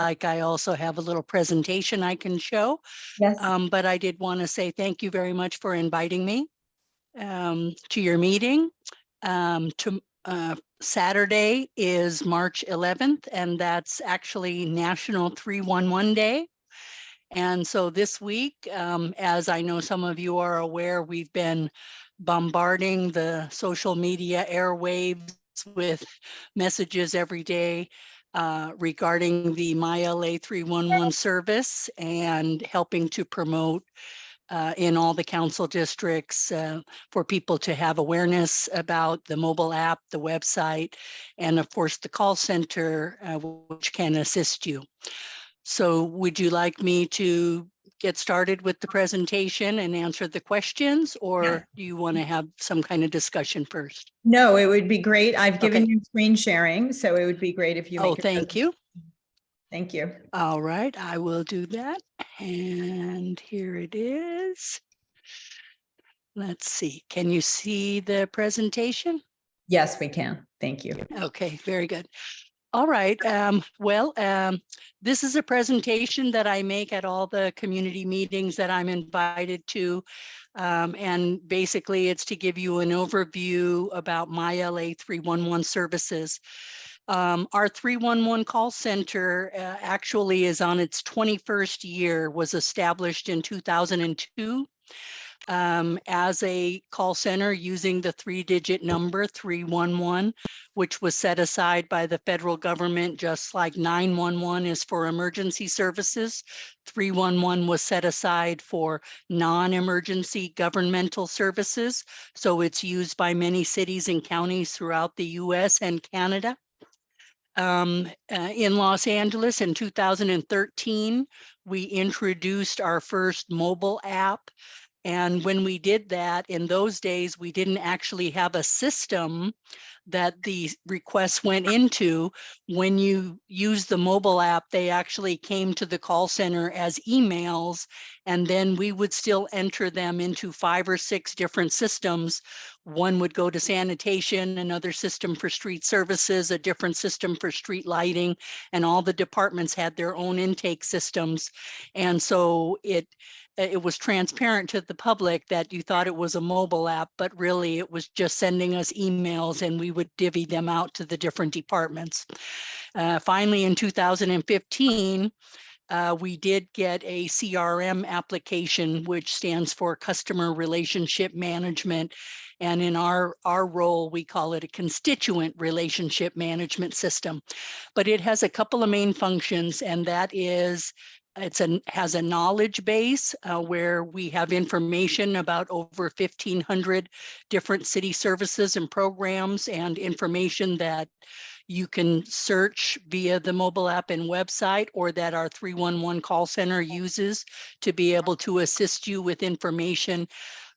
like, I also have a little presentation I can show. Yes. But I did want to say thank you very much for inviting me to your meeting. Saturday is March 11th, and that's actually National 311 Day. And so this week, as I know some of you are aware, we've been bombarding the social media airwaves with messages every day regarding the MyLA 311 service and helping to promote in all the council districts for people to have awareness about the mobile app, the website, and of course the call center, which can assist you. So would you like me to get started with the presentation and answer the questions, or do you want to have some kind of discussion first? No, it would be great. I've given Okay. you screen sharing, so it would be great if you make it. Thank you. Thank you. All right, I will do that. And here it is. Let's see. Can you see the presentation? Yes, we can. Thank you. Okay, very good. All right. This is a presentation that I make at all the community meetings that I'm invited to. And basically, it's to give you an overview about MyLA 311 services. Our 311 call center actually is on its 21st year, was established in 2002. As a call center using the 3-digit number 311, which was set aside by the federal government, just like 911 is for emergency services. 311 was set aside for non-emergency governmental services. So it's used by many cities and counties throughout the US and Canada. In Los Angeles in 2013, we introduced our first mobile app. And when we did that, in those days, we didn't actually have a system that the requests went into. When you use the mobile app, they actually came to the call center as emails, and then we would still enter them into 5 or 6 different systems. One would go to sanitation, another system for street services, a different system for street lighting, and all the departments had their own intake systems. And so it was transparent to the public that you thought it was a mobile app, but really it was just sending us emails and we would divvy them out to the different departments. Finally, in 2015, we did get a CRM application, which stands for Customer Relationship Management. And in our role, we call it a constituent relationship management system. But it has a couple of main functions, and that is has a knowledge base where we have information about over 1,500 different city services and programs, and information that you can search via the mobile app and website, or that our 311 call center uses to be able to assist you with information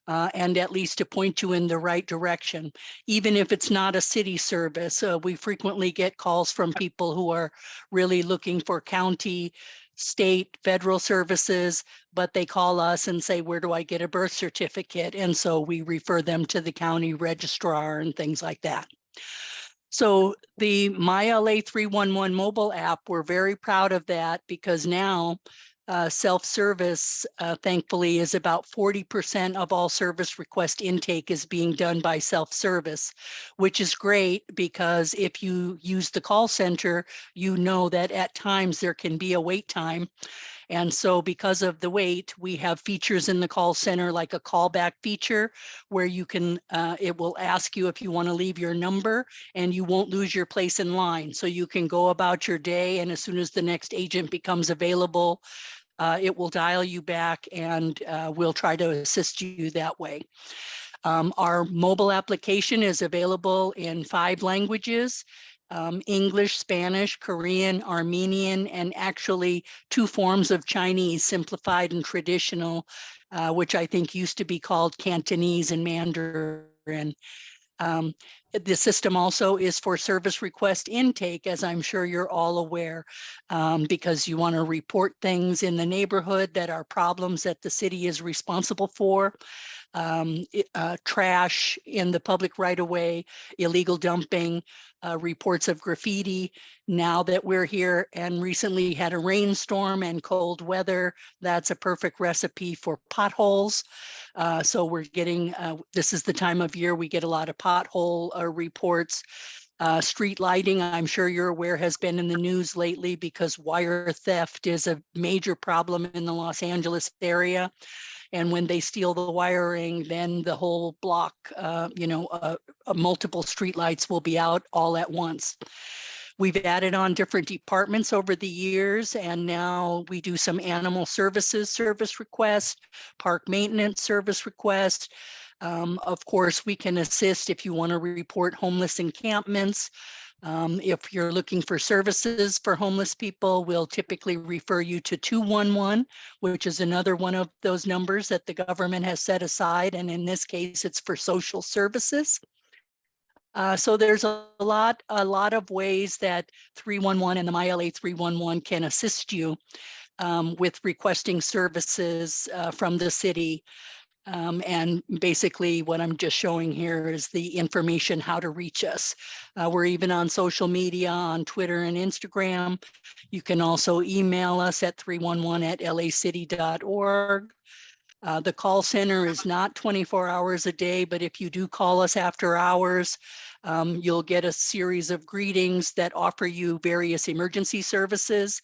and at least to point you in the right direction. Even if it's not a city service, we frequently get calls from people who are really looking for county, state, federal services, but they call us and say, where do I get a birth certificate? And so we refer them to the county registrar and things like that. So the MyLA 311 mobile app, we're very proud of that, because now self-service, thankfully, is about 40% of all service request intake is being done by self-service, which is great, because if you use the call center, you know that at times there can be a wait time. And so because of the wait, we have features in the call center, like a callback feature, where you can, it will ask you if you want to leave your number, and you won't lose your place in line. So you can go about your day, and as soon as the next agent becomes available, it will dial you back, and we'll try to assist you that way. Our mobile application is available in 5 languages. English, Spanish, Korean, Armenian, and actually 2 forms of Chinese, simplified and traditional, which I think used to be called Cantonese and Mandarin. The system also is for service request intake, as I'm sure you're all aware, because you want to report things in the neighborhood that are problems that the city is responsible for. trash in the public right of way, illegal dumping, reports of graffiti. Now that we're here and recently had a rainstorm and cold weather, that's a perfect recipe for potholes. So we're getting, this is the time of year we get a lot of pothole reports. Street lighting, I'm sure you're aware, has been in the news lately because wire theft is a major problem in the Los Angeles area. And when they steal the wiring, then the whole block, multiple streetlights will be out all at once. We've added on different departments over the years, and now we do some animal services service requests, park maintenance service requests. Of course, we can assist if you want to report homeless encampments. If you're looking for services for homeless people, we'll typically refer you to 211, which is another one of those numbers that the government has set aside. And in this case, it's for social services. So there's a lot of ways that 311 and the MyLA 311 can assist you with requesting services from the city. And basically what I'm just showing here is the information how to reach us. We're even on social media, on Twitter and Instagram. You can also email us at 311@lacity.org. The call center is not 24 hours a day, but if you do call us after hours, you'll get a series of greetings that offer you various emergency services.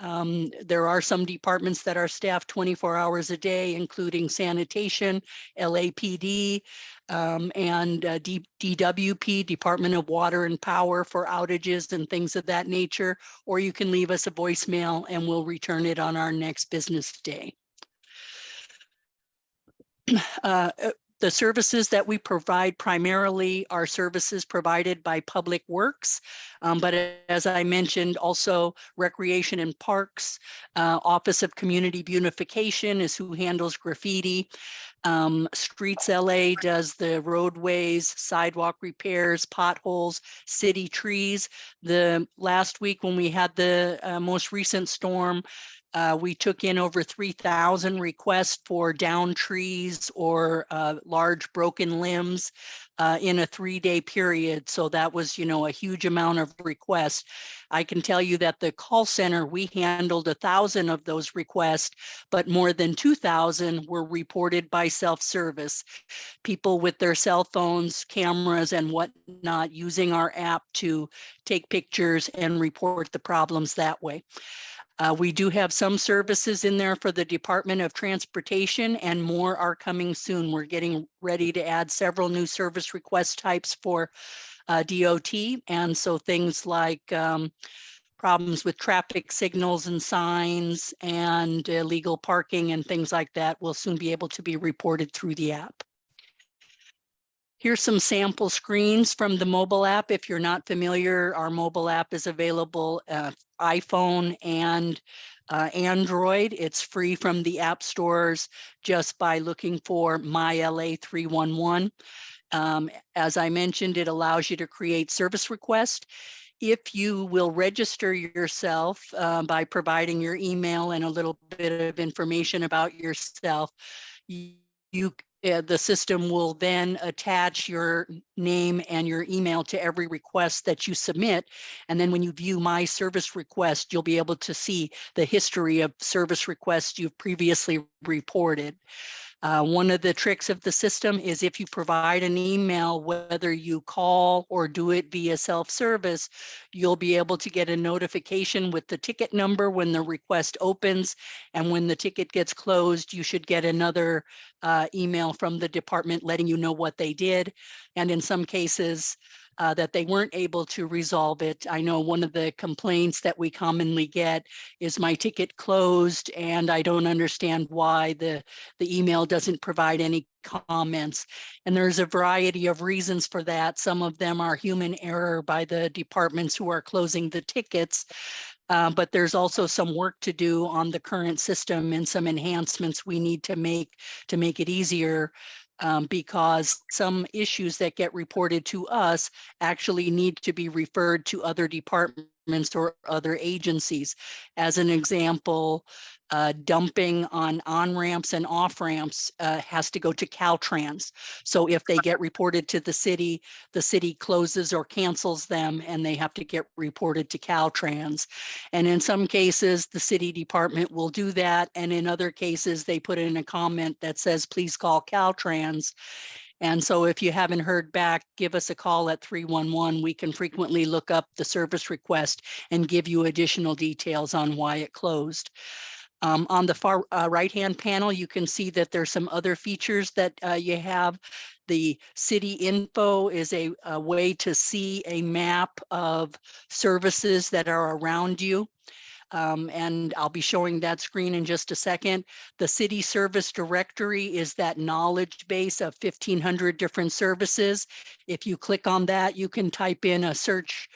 There are some departments that are staffed 24 hours a day, including sanitation, LAPD, and DWP, Department of Water and Power, for outages and things of that nature. Or you can leave us a voicemail and we'll return it on our next business day. The services that we provide primarily are services provided by Public Works, but as I mentioned, also Recreation and Parks, Office of Community Beautification is who handles graffiti. Streets LA does the roadways, sidewalk repairs, potholes, city trees. The last week when we had the most recent storm, we took in over 3,000 requests for downed trees or large broken limbs in a 3-day period. So that was, a huge amount of requests. I can tell you that the call center, we handled 1,000 of those requests, but more than 2,000 were reported by self-service. People with their cell phones, cameras, and whatnot using our app to take pictures and report the problems that way. We do have some services in there for the Department of Transportation, and more are coming soon. We're getting ready to add several new service request types for DOT. And so things like problems with traffic signals and signs and illegal parking and things like that will soon be able to be reported through the app. Here's some sample screens from the mobile app. If you're not familiar, our mobile app is available iPhone and Android. It's free from the app stores just by looking for MyLA 311. As I mentioned, it allows you to create service requests. If you will register yourself by providing your email and a little bit of information about yourself, the system will then attach your name and your email to every request that you submit. And then when you view My Service Request, you'll be able to see the history of service requests you've previously reported. One of the tricks of the system is if you provide an email, whether you call or do it via self-service, you'll be able to get a notification with the ticket number when the request opens. And when the ticket gets closed, you should get another email from the department letting you know what they did. And in some cases, that they weren't able to resolve it. I know one of the complaints that we commonly get is my ticket closed and I don't understand why the email doesn't provide any comments. And there's a variety of reasons for that. Some of them are human error by the departments who are closing the tickets. But there's also some work to do on the current system and some enhancements we need to make it easier. Because some issues that get reported to us actually need to be referred to other departments or other agencies. As an example, dumping on ramps and off ramps has to go to Caltrans. So if they get reported to the city closes or cancels them, and they have to get reported to Caltrans. And in some cases, the city department will do that. And in other cases, they put in a comment that says, please call Caltrans. And so if you haven't heard back, give us a call at 311. We can frequently look up the service request and give you additional details on why it closed. On the far right-hand panel, you can see that there's some other features that you have. The city info is a way to see a map of services that are around you. And I'll be showing that screen in just a second. The city service directory is that knowledge base of 1,500 different services. If you click on that, you can type in a search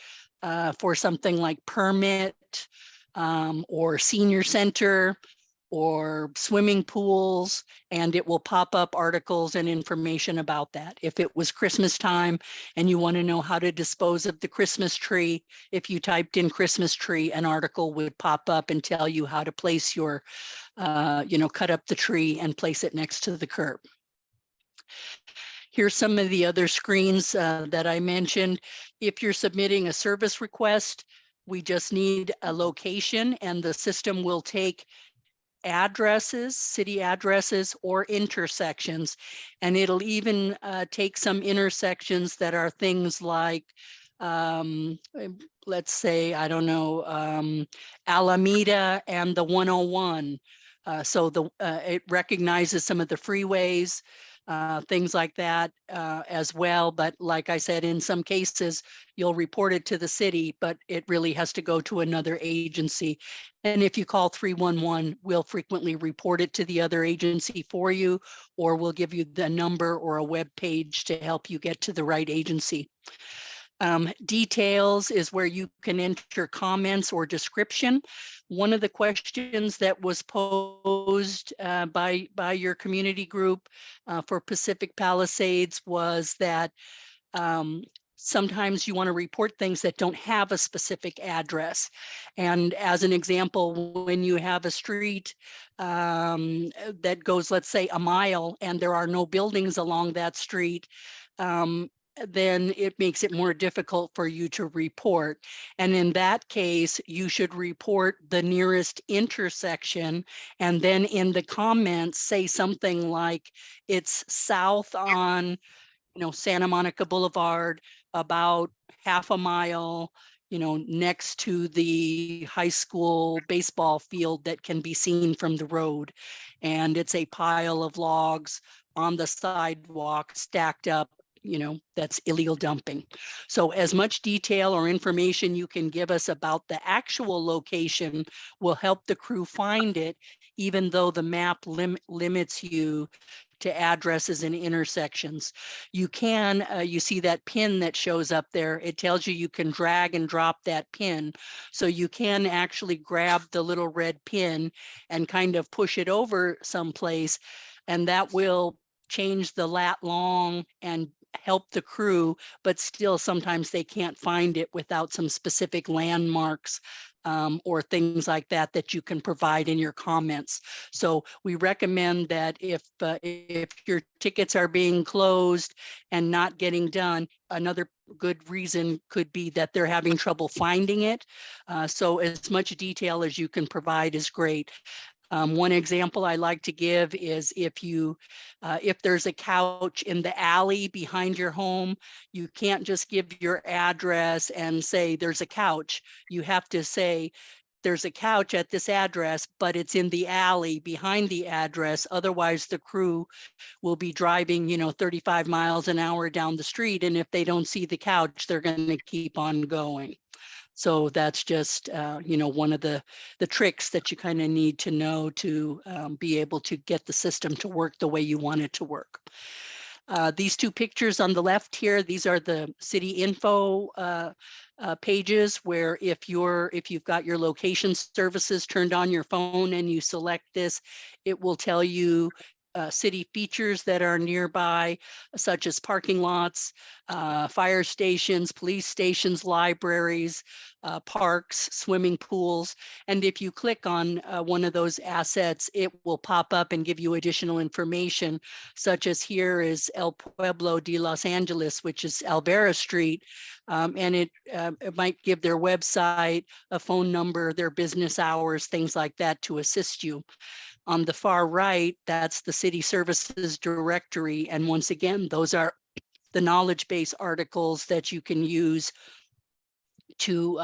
for something like permit or senior center or swimming pools, and it will pop up articles and information about that. If it was Christmas time and you want to know how to dispose of the Christmas tree, if you typed in Christmas tree, an article would pop up and tell you how to place your, cut up the tree and place it next to the curb. Here's some of the other screens that I mentioned. If you're submitting a service request, we just need a location, and the system will take addresses, city addresses, or intersections. And it'll even take some intersections that are things like, let's say, I don't know, Alameda and the 101. So it recognizes some of the freeways, things like that as well. But like I said, in some cases, you'll report it to the city, but it really has to go to another agency. And if you call 311, we'll frequently report it to the other agency for you, or we'll give you the number or a web page to help you get to the right agency. Details is where you can enter comments or description. One of the questions that was posed by your community group for Pacific Palisades was that sometimes you want to report things that don't have a specific address. And as an example, when you have a street that goes, let's say, a mile, and there are no buildings along that street, then it makes it more difficult for you to report. And in that case, you should report the nearest intersection, and then in the comments, say something like it's south on, Santa Monica Boulevard, about half a mile, next to the high school baseball field that can be seen from the road. And it's a pile of logs on the sidewalk stacked up, that's illegal dumping. So as much detail or information you can give us about the actual location will help the crew find it, even though the map limits you to addresses and intersections. You can, you see that pin that shows up there, it tells you can drag and drop that pin. So you can actually grab the little red pin and kind of push it over someplace, and that will change the lat long and help the crew, but still sometimes they can't find it without some specific landmarks or things like that that you can provide in your comments. So we recommend that if your tickets are being closed and not getting done, another good reason could be that they're having trouble finding it. So as much detail as you can provide is great. One example I like to give is if there's a couch in the alley behind your home, you can't just give your address and say there's a couch. You have to say there's a couch at this address, but it's in the alley behind the address. Otherwise, the crew will be driving, 35 miles an hour down the street. And if they don't see the couch, they're going to keep on going. So that's just, one of the tricks that you kind of need to know to be able to get the system to work the way you want it to work. These two pictures on the left here, these are the city info pages where if you've got your location services turned on your phone and you select this, it will tell you city features that are nearby, such as parking lots, fire stations, police stations, libraries, parks, swimming pools. And if you click on one of those assets, it will pop up and give you additional information, such as here is El Pueblo de Los Angeles, which is Alvera Street. And it might give their website, a phone number, their business hours, things like that to assist you. On the far right, that's the city services directory. And once again, those are the knowledge base articles that you can use to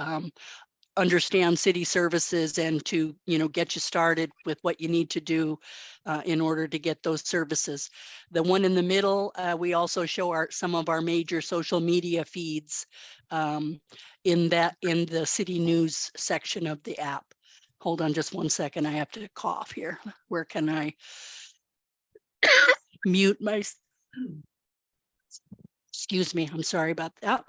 understand city services and to, get you started with what you need to do in order to get those services. The one in the middle, we also show some of our major social media feeds in the city news section of the app. Hold on just one second. I have to cough here. Where can I mute my, excuse me, I'm sorry about that.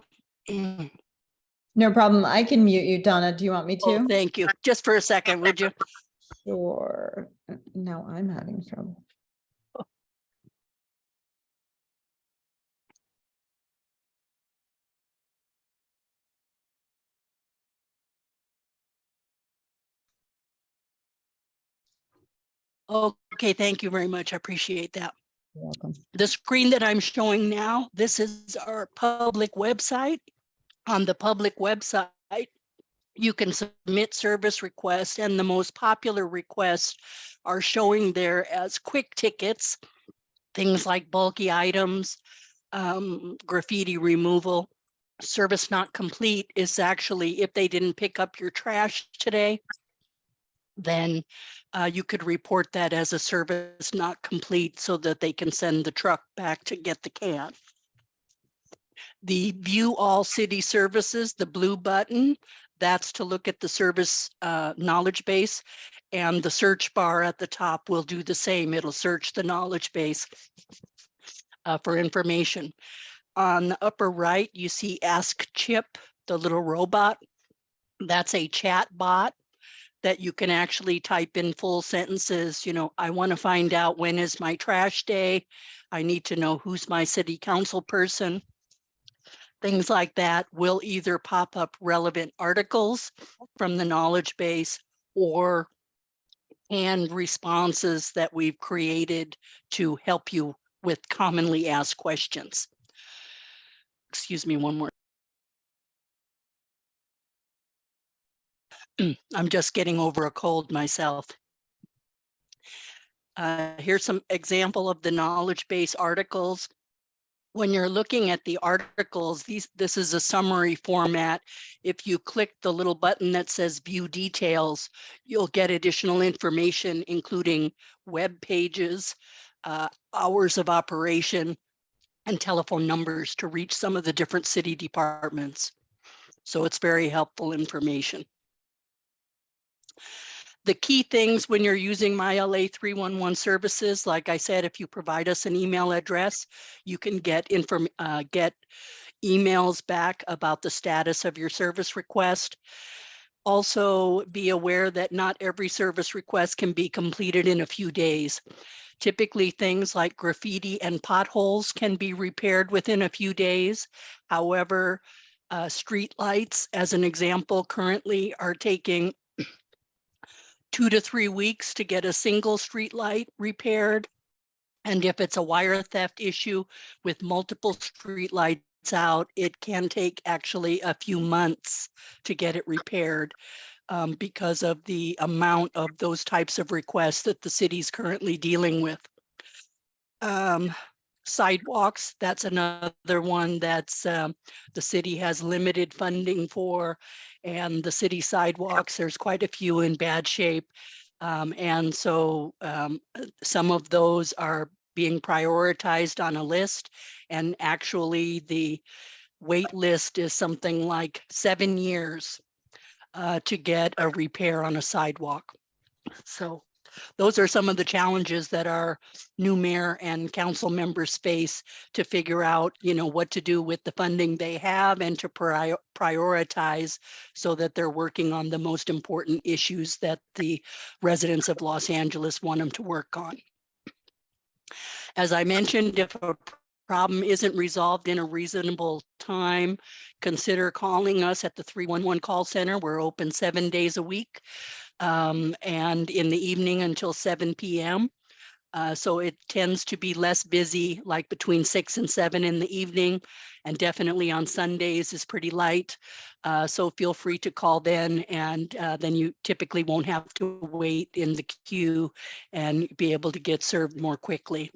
No problem. I can mute you, Donna. Do you want me to? Oh, thank you. Just for a second, would you? Sure. No, I'm having trouble. Okay, thank you very much. I appreciate that. You're welcome. The screen that I'm showing now, this is our public website. On the public website, you can submit service requests, and the most popular requests are showing there as quick tickets, things like bulky items, graffiti removal. Service not complete is actually if they didn't pick up your trash today, then you could report that as a service not complete so that they can send the truck back to get the can. The view all city services, the blue button, that's to look at the service knowledge base, and the search bar at the top will do the same. It'll search the knowledge base for information. On the upper right, you see Ask Chip, the little robot. That's a chat bot that you can actually type in full sentences. I want to find out when is my trash day. I need to know who's my city council person. Things like that will either pop up relevant articles from the knowledge base or canned responses that we've created to help you with commonly asked questions. Excuse me, one more. I'm just getting over a cold myself. Here's some example of the knowledge base articles. When you're looking at the articles, this is a summary format. If you click the little button that says view details, you'll get additional information, including web pages, hours of operation, and telephone numbers to reach some of the different city departments. So it's very helpful information. The key things when you're using MyLA 311 services, like I said, if you provide us an email address, you can get emails back about the status of your service request. Also, be aware that not every service request can be completed in a few days. Typically, things like graffiti and potholes can be repaired within a few days. However, street lights, as an example, currently are taking 2 to 3 weeks to get a single street light repaired. And if it's a wire theft issue with multiple street lights out, it can take actually a few months to get it repaired because of the amount of those types of requests that the city's currently dealing with. Sidewalks, that's another one that's the city has limited funding for, and the city sidewalks, there's quite a few in bad shape. And so some of those are being prioritized on a list, and actually the wait list is something like 7 years to get a repair on a sidewalk. So those are some of the challenges that our new mayor and council members face to figure out, what to do with the funding they have and to prioritize so that they're working on the most important issues that the residents of Los Angeles want them to work on. As I mentioned, if a problem isn't resolved in a reasonable time, consider calling us at the 311 call center. We're open 7 days a week, and in the evening until 7 p.m. So it tends to be less busy, like between 6 and 7 in the evening, and definitely on Sundays is pretty light. So feel free to call then, and then you typically won't have to wait in the queue and be able to get served more quickly.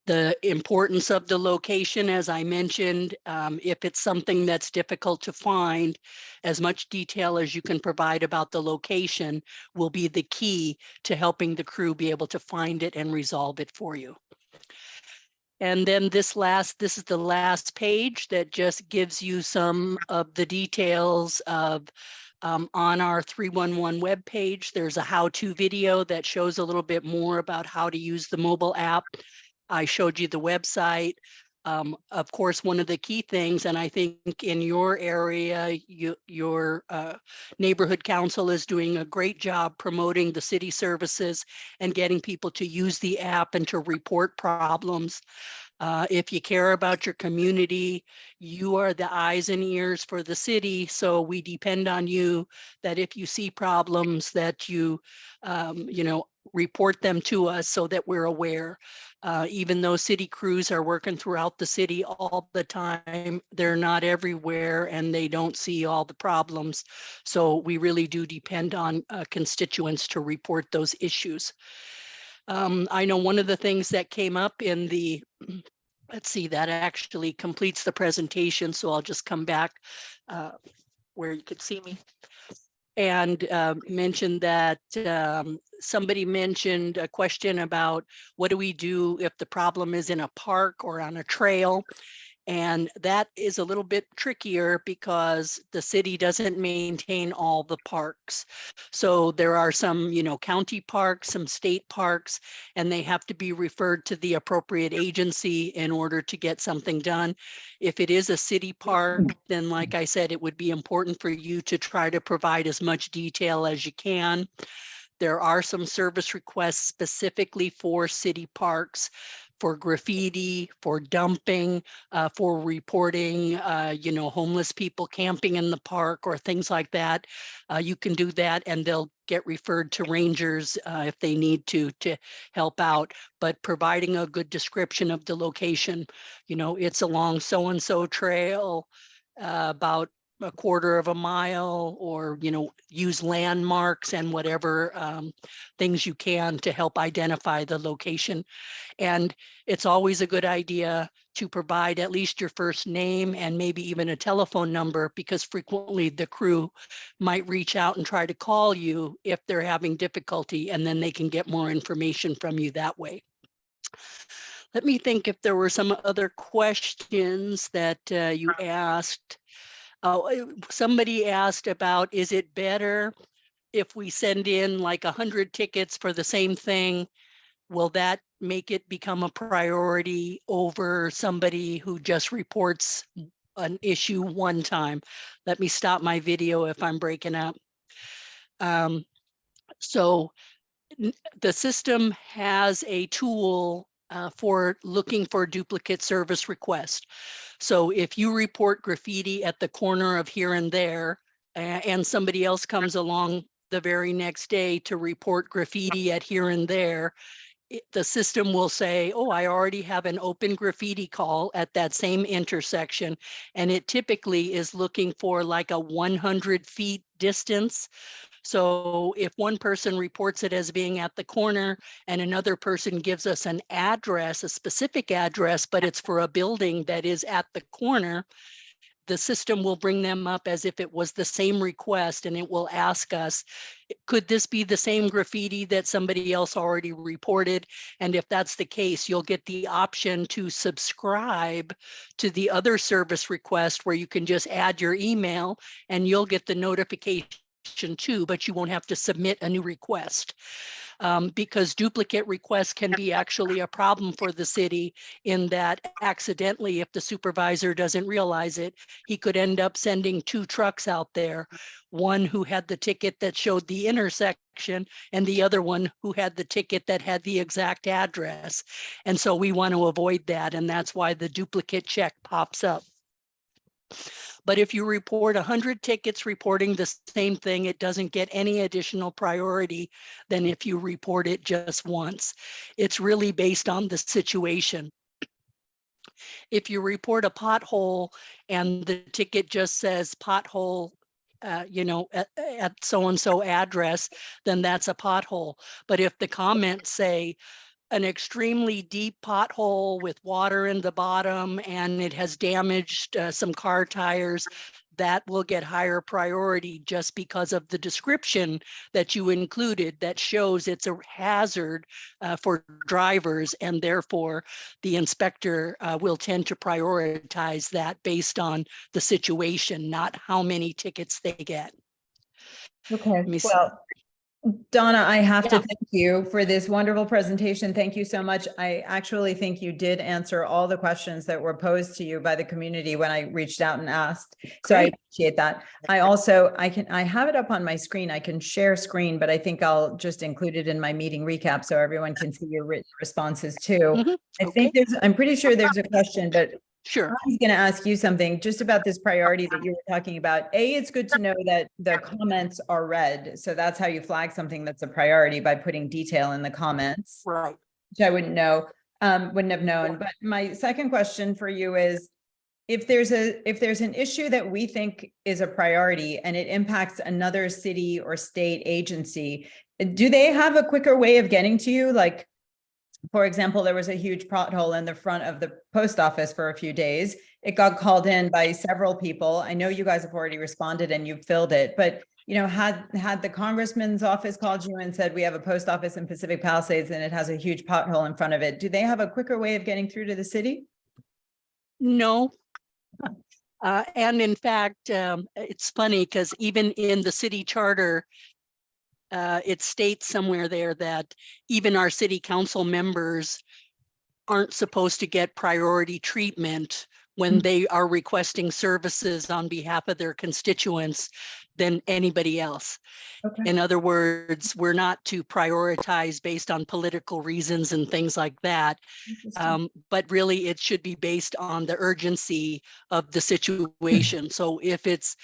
The importance of the location, as I mentioned, if it's something that's difficult to find, as much detail as you can provide about the location will be the key to helping the crew be able to find it and resolve it for you. And then this is the last page that just gives you some of the details of on our 311 webpage. There's a how-to video that shows a little bit more about how to use the mobile app. I showed you the website. Of course, one of the key things, and I think in your area, your neighborhood council is doing a great job promoting the city services and getting people to use the app and to report problems. If you care about your community, you are the eyes and ears for the city. So we depend on you that if you see problems that you report them to us so that we're aware. Even though city crews are working throughout the city all the time, they're not everywhere and they don't see all the problems. So we really do depend on constituents to report those issues. I know one of the things that came up in the, let's see, that actually completes the presentation. So I'll just come back where you could see me and mention that somebody mentioned a question about what do we do if the problem is in a park or on a trail? And that is a little bit trickier because the city doesn't maintain all the parks. So there are some, county parks, some state parks, and they have to be referred to the appropriate agency in order to get something done. If it is a city park, then like I said, it would be important for you to try to provide as much detail as you can. There are some service requests specifically for city parks, for graffiti, for dumping, for reporting, homeless people camping in the park or things like that. You can do that and they'll get referred to rangers if they need to help out. But providing a good description of the location, it's along so-and-so trail, about a quarter of a mile, or use landmarks and whatever things you can to help identify the location. And it's always a good idea to provide at least your first name and maybe even a telephone number, because frequently the crew might reach out and try to call you if they're having difficulty, and then they can get more information from you that way. Let me think if there were some other questions that you asked. Somebody asked about, is it better if we send in like 100 tickets for the same thing? Will that make it become a priority over somebody who just reports an issue one time? Let me stop my video if I'm breaking up. So the system has a tool for looking for duplicate service requests. So if you report graffiti at the corner of here and there, and somebody else comes along the very next day to report graffiti at here and there, the system will say, oh, I already have an open graffiti call at that same intersection. And it typically is looking for like a 100 feet distance. So if one person reports it as being at the corner and another person gives us an address, a specific address, but it's for a building that is at the corner, the system will bring them up as if it was the same request, and it will ask us, could this be the same graffiti that somebody else already reported? And if that's the case, you'll get the option to subscribe to the other service request where you can just add your email and you'll get the notification too, but you won't have to submit a new request. because duplicate requests can be actually a problem for the city in that accidentally, if the supervisor doesn't realize it, he could end up sending 2 trucks out there, one who had the ticket that showed the intersection and the other one who had the ticket that had the exact address. And so we want to avoid that, and that's why the duplicate check pops up. But if you report 100 tickets reporting the same thing, it doesn't get any additional priority than if you report it just once. It's really based on the situation. If you report a pothole and the ticket just says pothole, at so-and-so address, then that's a pothole. But if the comments say an extremely deep pothole with water in the bottom and it has damaged some car tires, that will get higher priority just because of the description that you included that shows it's a hazard for drivers, and therefore the inspector will tend to prioritize that based on the situation, not how many tickets they get. Okay, well, Donna, I have to Yeah. thank you for this wonderful presentation. Thank you so much. I actually think you did answer all the questions that were posed to you by the community when I reached out and asked. So I Great. appreciate that. I have it up on my screen. I can share screen, but I think I'll just include it in my meeting recap so everyone can see your written responses too. I Okay. think I'm pretty sure there's a question, but Sure. I was going to ask you something just about this priority that you were talking about. It's good to know that the comments are read. So that's how you flag something that's a priority, by putting detail in the comments, Right. which I wouldn't have known. But my second question for you is, if there's an issue that we think is a priority and it impacts another city or state agency, do they have a quicker way of getting to you? Like, for example, there was a huge pothole in the front of the post office for a few days. It got called in by several people. I know you guys have already responded and you've filled it, but had the congressman's office called you and said, we have a post office in Pacific Palisades and it has a huge pothole in front of it, do they have a quicker way of getting through to the city? No. And in fact, it's funny because even in the city charter, it states somewhere there that even our city council members aren't supposed to get priority treatment when they are requesting services on behalf of their constituents than anybody else. Okay. In other words, we're not to prioritize based on political reasons and things like that. But really it should be based on the urgency of the situation. So if it's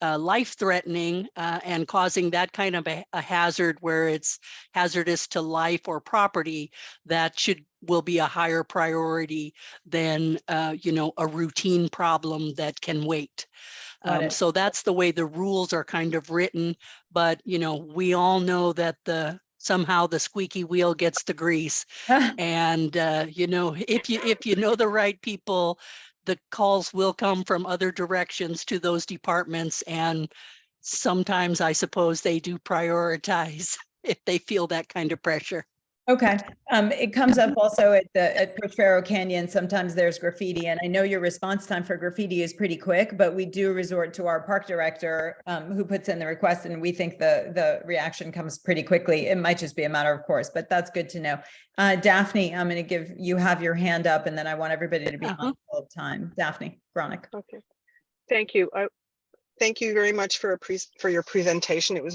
life-threatening and causing that kind of a hazard where it's hazardous to life or property, that will be a higher priority than a routine problem that can wait. So that's the way the rules are kind of written. But we all know that somehow the squeaky wheel gets the grease. And if you know the right people, the calls will come from other directions to those departments, and sometimes I suppose they do prioritize if they feel that kind of pressure. Okay. It comes up also at Potrero Canyon. Sometimes there's graffiti, and I know your response time for graffiti is pretty quick, but we do resort to our park director who puts in the request, and we think the reaction comes pretty quickly. It might just be a matter of course, but that's good to know. Daphne, I'm going to you have your hand up, and then I want everybody to be mindful of time. Daphne Gronick. Okay. Thank you. Thank you very much for your presentation. It was